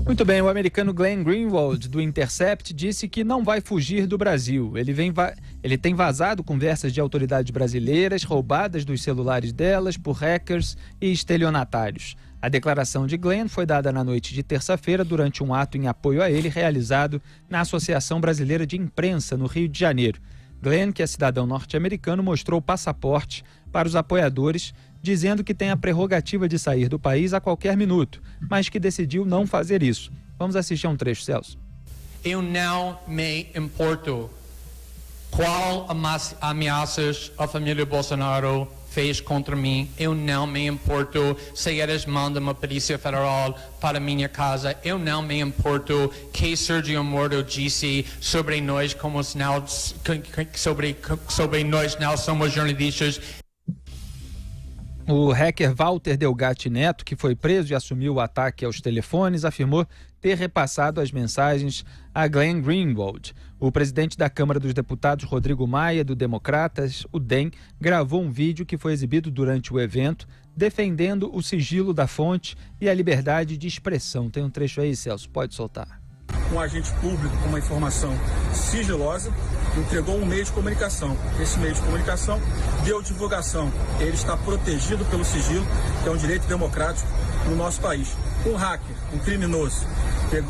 Muito bem, o americano Glenn Greenwald, do Intercept, disse que não vai fugir do Brasil. Ele tem vazado conversas de autoridades brasileiras, roubadas dos celulares delas por hackers e estelionatários. A declaração de Glenn foi dada na noite de terça-feira durante um ato em apoio a ele realizado na Associação Brasileira de Imprensa, no Rio de Janeiro. Glenn, que é cidadão norte-americano, mostrou o passaporte para os apoiadores, dizendo que tem a prerrogativa de sair do país a qualquer minuto, mas que decidiu não fazer isso. Vamos assistir a um trecho, Celso. Eu não me importo qual ameaças a família Bolsonaro fez contra mim. Eu não me importo se eles mandam a Polícia Federal para minha casa. Eu não me importo que Sérgio Moro disse sobre nós como sobre nós não somos jornalistas. O hacker Walter Delgatti Neto, que foi preso e assumiu o ataque aos telefones, afirmou ter repassado as mensagens a Glenn Greenwald. O presidente da Câmara dos Deputados, Rodrigo Maia, do Democratas, o DEM, gravou um vídeo que foi exibido durante o evento, defendendo o sigilo da fonte e a liberdade de expressão. Tem um trecho aí, Celso, pode soltar. Um agente público com uma informação sigilosa entregou um meio de comunicação. Esse meio de comunicação deu divulgação. Ele está protegido pelo sigilo, que é um direito democrático no nosso país. Um hacker, um criminoso,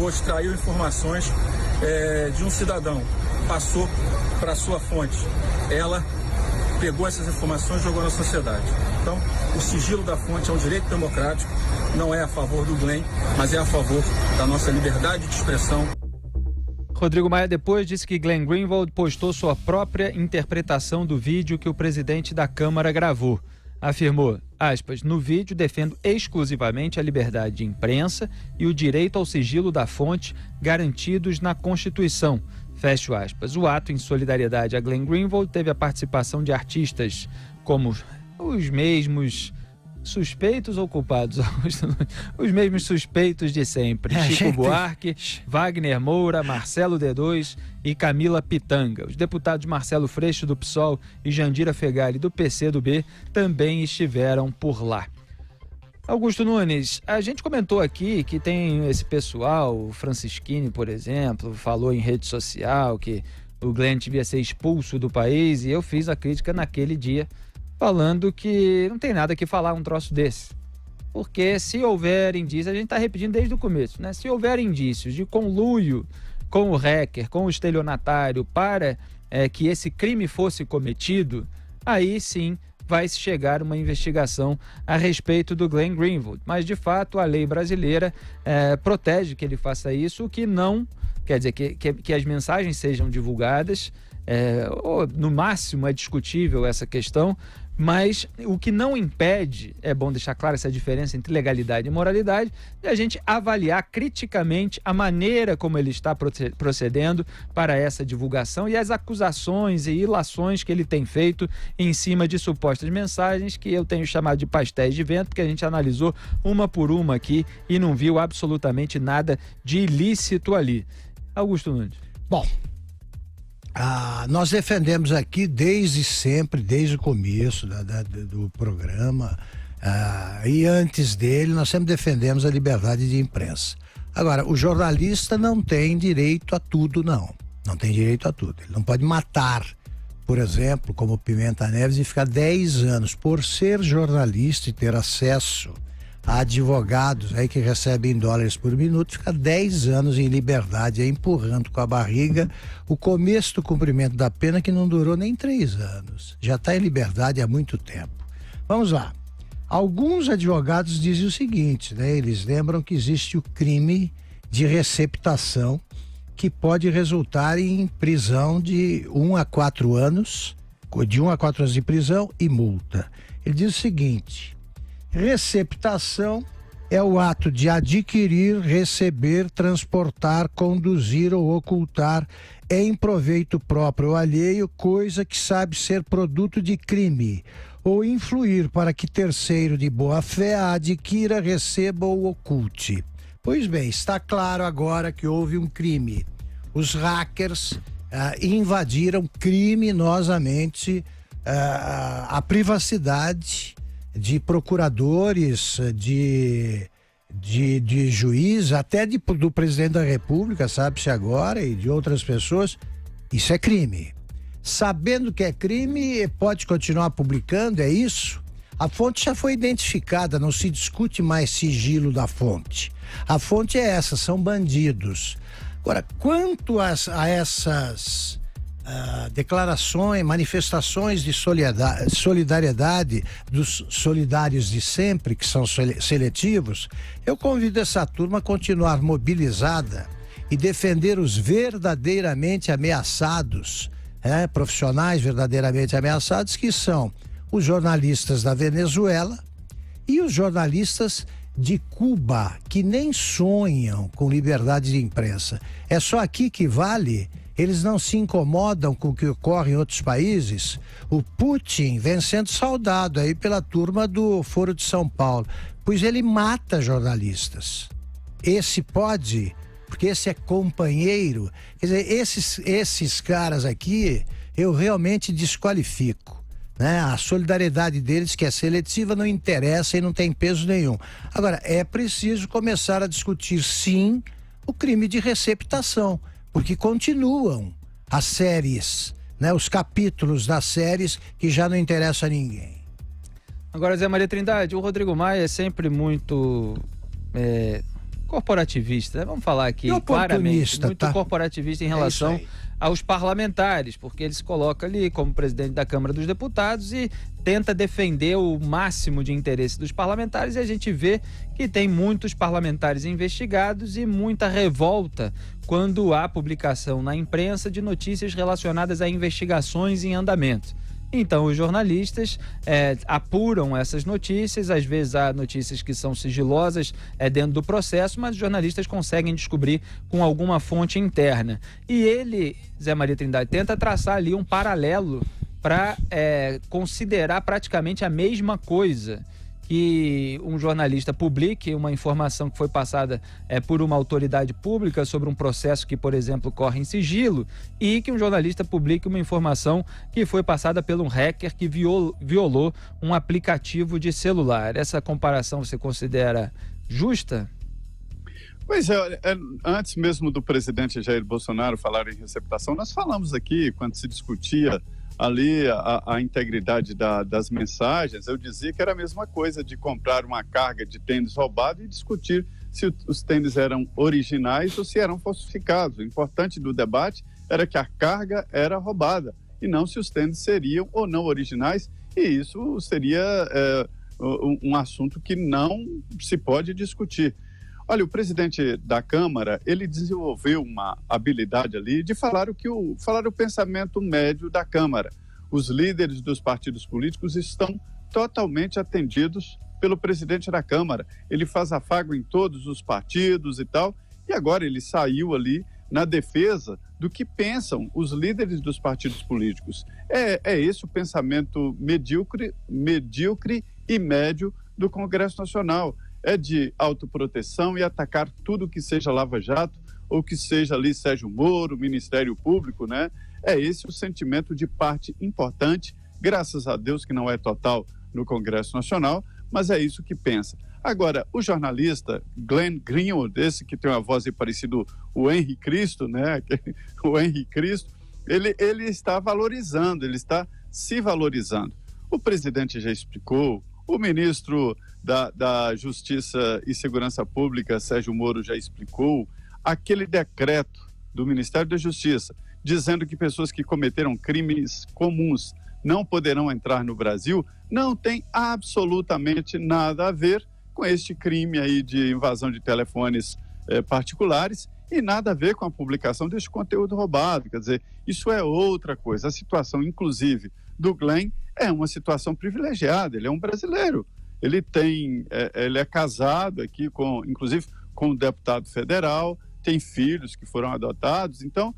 extraiu informações de um cidadão, passou para a sua fonte. Ela pegou essas informações e jogou na sociedade. Então, o sigilo da fonte é um direito democrático, não é a favor do Glenn, mas é a favor da nossa liberdade de expressão. Rodrigo Maia depois disse que Glenn Greenwald postou sua própria interpretação do vídeo que o presidente da Câmara gravou. Afirmou, aspas, no vídeo defendo exclusivamente a liberdade de imprensa e o direito ao sigilo da fonte garantidos na Constituição. Fecho aspas. O ato em solidariedade a Glenn Greenwald teve a participação de artistas como os mesmos suspeitos ou culpados? Os mesmos suspeitos de sempre. Chico Buarque, Wagner Moura, Marcelo D2 e Camila Pitanga. Os deputados Marcelo Freixo, do PSOL, e Jandira Fegali, do PCdoB, também estiveram por lá. Augusto Nunes, a gente comentou aqui que tem esse pessoal, o Francisquini, por exemplo, falou em rede social que o Glenn devia ser expulso do país, e eu fiz a crítica naquele dia, falando que não tem nada que falar um troço desse. Porque se houver indícios, a gente está repetindo desde o começo, né? Se houver indícios de conluio com o hacker, com o estelionatário, para que esse crime fosse cometido, aí sim vai se chegar uma investigação a respeito do Glenn Greenwald. Mas, de fato, a lei brasileira protege que ele faça isso, o que não quer dizer que as mensagens sejam divulgadas, ou no máximo é discutível essa questão, mas o que não impede, é bom deixar clara essa diferença entre legalidade e moralidade, de a gente avaliar criticamente a maneira como ele está procedendo para essa divulgação e as acusações e ilações que ele tem feito em cima de supostas mensagens que eu tenho chamado de pastéis de vento, porque a gente analisou uma por uma aqui e não viu absolutamente nada de ilícito ali. Augusto Nunes. Bom, nós defendemos aqui desde sempre, desde o começo do programa, e antes dele nós sempre defendemos a liberdade de imprensa. Agora, o jornalista não tem direito a tudo, não tem direito a tudo. Ele não pode matar, por exemplo, como Pimenta Neves, e ficar 10 anos por ser jornalista e ter acesso a advogados aí que recebem dólares por minuto, fica 10 anos em liberdade, aí empurrando com a barriga o começo do cumprimento da pena, que não durou nem 3 anos. Já está em liberdade há muito tempo. Vamos lá. Alguns advogados dizem o seguinte, né? Eles lembram que existe o crime de receptação, que pode resultar em prisão de 1 a 4 anos, de prisão e multa. Ele diz o seguinte: receptação é o ato de adquirir, receber, transportar, conduzir ou ocultar em proveito próprio ou alheio coisa que sabe ser produto de crime, ou influir para que terceiro de boa fé a adquira, receba ou oculte. Pois bem, está claro agora que houve um crime. Os hackers invadiram criminosamente a privacidade de procuradores, de de juiz, até do presidente da República, sabe-se agora, e de outras pessoas, isso é crime. Sabendo que é crime, pode continuar publicando, é isso? A fonte já foi identificada, não se discute mais sigilo da fonte. A fonte é essa, são bandidos. Agora, quanto a essas declarações, manifestações de solidariedade dos solidários de sempre, que são seletivos, eu convido essa turma a continuar mobilizada e defender os verdadeiramente ameaçados, profissionais verdadeiramente ameaçados, que são os jornalistas da Venezuela e os jornalistas de Cuba, que nem sonham com liberdade de imprensa. É só aqui que vale. Eles não se incomodam com o que ocorre em outros países. O Putin vem sendo saudado aí pela turma do Foro de São Paulo, pois ele mata jornalistas. Esse pode, porque esse é companheiro. Quer dizer, esses caras aqui eu realmente desqualifico, né? A solidariedade deles, que é seletiva, não interessa e não tem peso nenhum. Agora, é preciso começar a discutir, sim, o crime de receptação, porque continuam as séries, né? Os capítulos das séries que já não interessam a ninguém. Agora, Zé Maria Trindade, o Rodrigo Maia é sempre muito corporativista, né? Vamos falar aqui claramente, muito corporativista em relação aos parlamentares, porque ele se coloca ali como presidente da Câmara dos Deputados e tenta defender o máximo de interesse dos parlamentares, e a gente vê que tem muitos parlamentares investigados e muita revolta quando há publicação na imprensa de notícias relacionadas a investigações em andamento. Então os jornalistas apuram essas notícias, às vezes há notícias que são sigilosas dentro do processo, mas os jornalistas conseguem descobrir com alguma fonte interna. E ele, Zé Maria Trindade, tenta traçar ali um paralelo para considerar praticamente a mesma coisa, que um jornalista publique uma informação que foi passada por uma autoridade pública sobre um processo que, por exemplo, corre em sigilo, e que um jornalista publique uma informação que foi passada por um hacker que violou um aplicativo de celular. Essa comparação você considera justa? Pois é, antes mesmo do presidente Jair Bolsonaro falar em receptação, nós falamos aqui, quando se discutia ali a integridade das mensagens, eu dizia que era a mesma coisa de comprar uma carga de tênis roubado e discutir se os tênis eram originais ou se eram falsificados. O importante do debate era que a carga era roubada e não se os tênis seriam ou não originais, e isso seria um assunto que não se pode discutir. Olha, o presidente da Câmara, ele desenvolveu uma habilidade ali de falar o pensamento médio da Câmara. Os líderes dos partidos políticos estão totalmente atendidos pelo presidente da Câmara. Ele faz afago em todos os partidos e tal, e agora ele saiu ali na defesa do que pensam os líderes dos partidos políticos. É esse o pensamento medíocre e médio do Congresso Nacional. É de autoproteção e atacar tudo que seja Lava Jato ou que seja ali Sérgio Moro, Ministério Público, né? É esse o sentimento de parte importante, graças a Deus que não é total no Congresso Nacional, mas é isso que pensa. Agora, o jornalista Glenn Greenwald, esse que tem uma voz parecida o Henri Cristo, né? O Henri Cristo, ele está valorizando, ele está se valorizando. O presidente já explicou, o ministro da Justiça e Segurança Pública, Sérgio Moro, já explicou, aquele decreto do Ministério da Justiça dizendo que pessoas que cometeram crimes comuns não poderão entrar no Brasil, não tem absolutamente nada a ver com este crime aí de invasão de telefones particulares e nada a ver com a publicação deste conteúdo roubado. Quer dizer, isso é outra coisa. A situação, inclusive, do Glenn é uma situação privilegiada. Ele é um brasileiro. Ele é casado aqui, inclusive com um deputado federal, tem filhos que foram adotados. Então,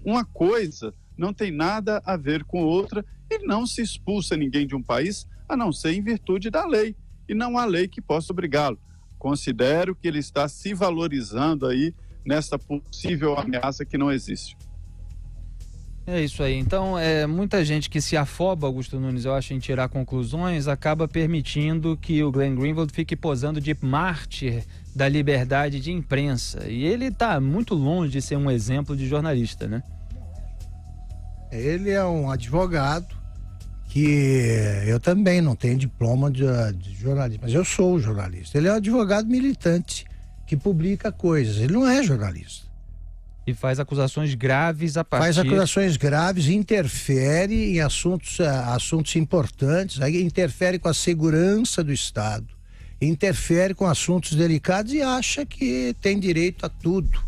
uma coisa não tem nada a ver com outra, e não se expulsa ninguém de um país a não ser em virtude da lei, e não há lei que possa obrigá-lo. Considero que ele está se valorizando aí nessa possível ameaça que não existe. É isso aí. Então, muita gente que se afoba, Augusto Nunes, eu acho, em tirar conclusões, acaba permitindo que o Glenn Greenwald fique posando de mártir da liberdade de imprensa. E ele está muito longe de ser um exemplo de jornalista, né? Ele é um advogado que eu também não tenho diploma de jornalista, mas eu sou jornalista. Ele é um advogado militante que publica coisas. Ele não é jornalista. E faz acusações graves a partir... Faz acusações graves, interfere em assuntos importantes, aí interfere com a segurança do Estado, interfere com assuntos delicados e acha que tem direito a tudo.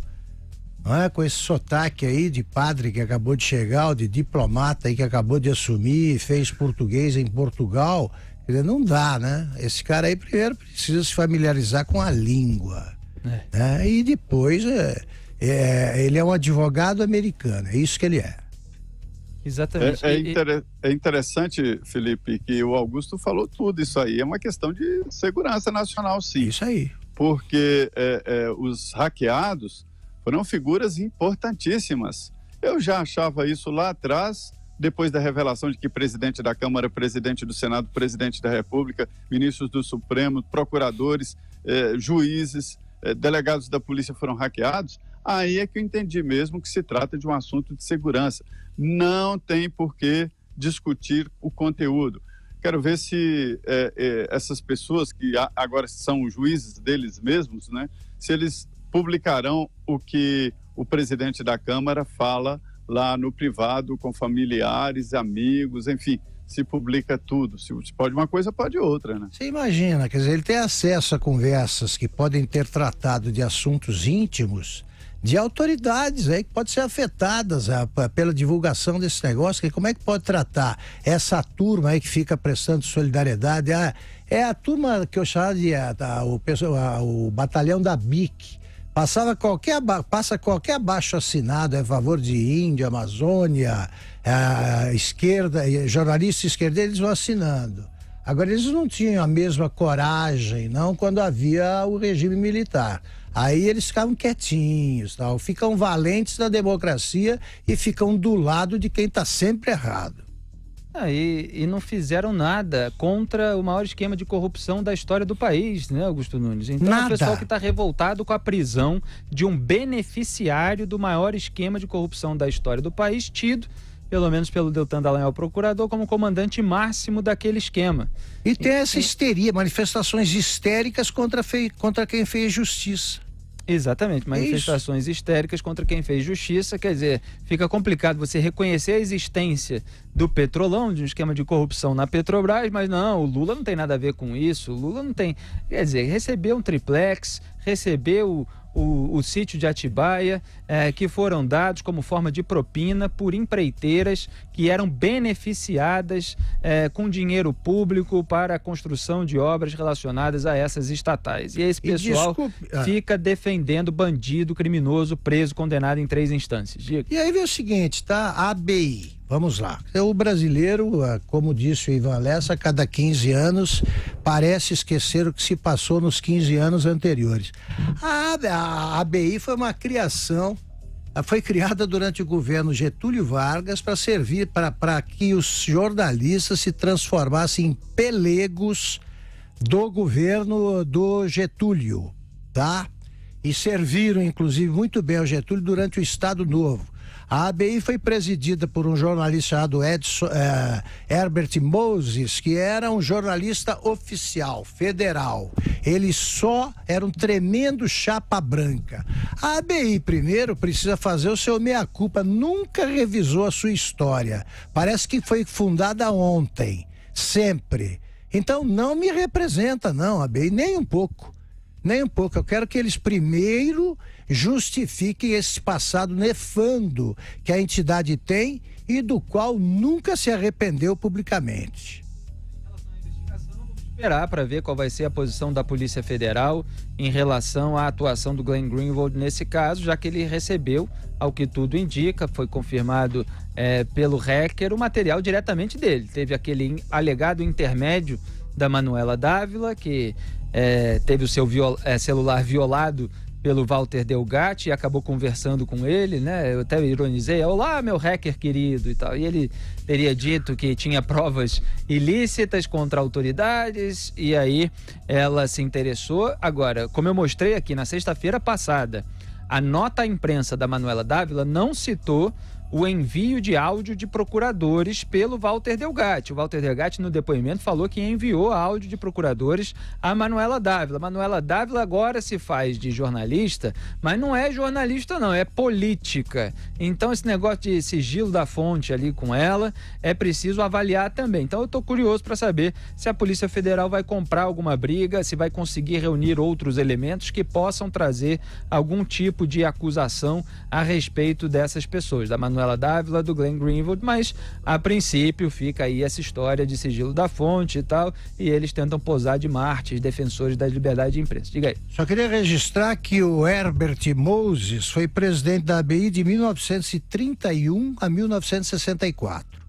Não é? Com esse sotaque aí de padre que acabou de chegar, ou de diplomata aí que acabou de assumir, fez português em Portugal, não dá, né? Esse cara aí primeiro precisa se familiarizar com a língua, né? E depois... ele é um advogado americano, é isso que ele é. Exatamente. É interessante, Felipe, que o Augusto falou tudo isso aí. É uma questão de segurança nacional, sim. Isso aí. Porque os hackeados foram figuras importantíssimas. Eu já achava isso lá atrás, depois da revelação de que presidente da Câmara, presidente do Senado, presidente da República, ministros do Supremo, procuradores, juízes, delegados da polícia foram hackeados. Aí é que eu entendi mesmo que se trata de um assunto de segurança. Não tem por que discutir o conteúdo. Quero ver se essas pessoas que agora são juízes deles mesmos, né, se eles publicarão o que o presidente da Câmara fala lá no privado com familiares, amigos, enfim, se publica tudo. Se pode uma coisa, pode outra, né? Você imagina, quer dizer, ele tem acesso a conversas que podem ter tratado de assuntos íntimos de autoridades aí que podem ser afetadas pela divulgação desse negócio. Como é que pode tratar essa turma aí que fica prestando solidariedade? É a turma que eu chamo de o batalhão da BIC. Passa qualquer abaixo-assinado a favor de Índia, Amazônia, esquerda, jornalistas esquerda, eles vão assinando. Agora, eles não tinham a mesma coragem, não, quando havia o regime militar. Aí eles ficavam quietinhos, tal, ficam valentes da democracia e ficam do lado de quem está sempre errado. E não fizeram nada contra o maior esquema de corrupção da história do país, né, Augusto Nunes? Então nada. É o pessoal que está revoltado com a prisão de um beneficiário do maior esquema de corrupção da história do país, tido, pelo menos pelo Deltan Dallagnol, procurador, como comandante máximo daquele esquema. E tem essa histeria, manifestações histéricas contra quem fez justiça. Exatamente, manifestações histéricas contra quem fez justiça. Quer dizer, fica complicado você reconhecer a existência do Petrolão, de um esquema de corrupção na Petrobras, mas não, o Lula não tem nada a ver com isso. O Lula não tem... Quer dizer, recebeu um triplex, recebeu o sítio de Atibaia, que foram dados como forma de propina por empreiteiras que eram beneficiadas com dinheiro público para a construção de obras relacionadas a essas estatais. E esse pessoal fica defendendo bandido, criminoso, preso, condenado em 3 instâncias. Diga. E aí vem o seguinte, tá? A ABI. Vamos lá. O brasileiro, como disse o Ivan Lessa, a cada 15 anos parece esquecer o que se passou nos 15 anos anteriores. A ABI foi uma criação, foi criada durante o governo Getúlio Vargas para servir para que os jornalistas se transformassem em pelegos do governo do Getúlio, tá? E serviram, inclusive, muito bem ao Getúlio durante o Estado Novo. A ABI foi presidida por um jornalista chamado Herbert Moses, que era um jornalista oficial, federal. Ele só era um tremendo chapa branca. A ABI, primeiro, precisa fazer o seu meia-culpa, nunca revisou a sua história. Parece que foi fundada ontem, sempre. Então não me representa, não, a ABI, nem um pouco. Nem um pouco. Eu quero que eles primeiro justifiquem esse passado nefando que a entidade tem e do qual nunca se arrependeu publicamente. Em relação à investigação, vamos esperar para ver qual vai ser a posição da Polícia Federal em relação à atuação do Glenn Greenwald nesse caso, já que ele recebeu, ao que tudo indica, foi confirmado pelo hacker, o material diretamente dele. Teve aquele alegado intermédio da Manuela Dávila, que teve o seu celular violado pelo Walter Delgatti e acabou conversando com ele, né? Eu até ironizei, olá, meu hacker querido e tal. E ele teria dito que tinha provas ilícitas contra autoridades e aí ela se interessou. Agora, como eu mostrei aqui na sexta-feira passada, a nota à imprensa da Manuela Dávila não citou o envio de áudio de procuradores pelo Walter Delgatti. O Walter Delgatti, no depoimento, falou que enviou áudio de procuradores à Manuela Dávila. Manuela Dávila agora se faz de jornalista, mas não é jornalista não, é política. Então esse negócio de sigilo da fonte ali com ela, é preciso avaliar também. Então eu estou curioso para saber se a Polícia Federal vai comprar alguma briga, se vai conseguir reunir outros elementos que possam trazer algum tipo de acusação a respeito dessas pessoas, da Manuela Dávila, do Glenn Greenwald, mas a princípio fica aí essa história de sigilo da fonte e tal, e eles tentam posar de mártires, defensores da liberdade de imprensa. Diga aí. Só queria registrar que o Herbert Moses foi presidente da ABI de 1931 a 1964.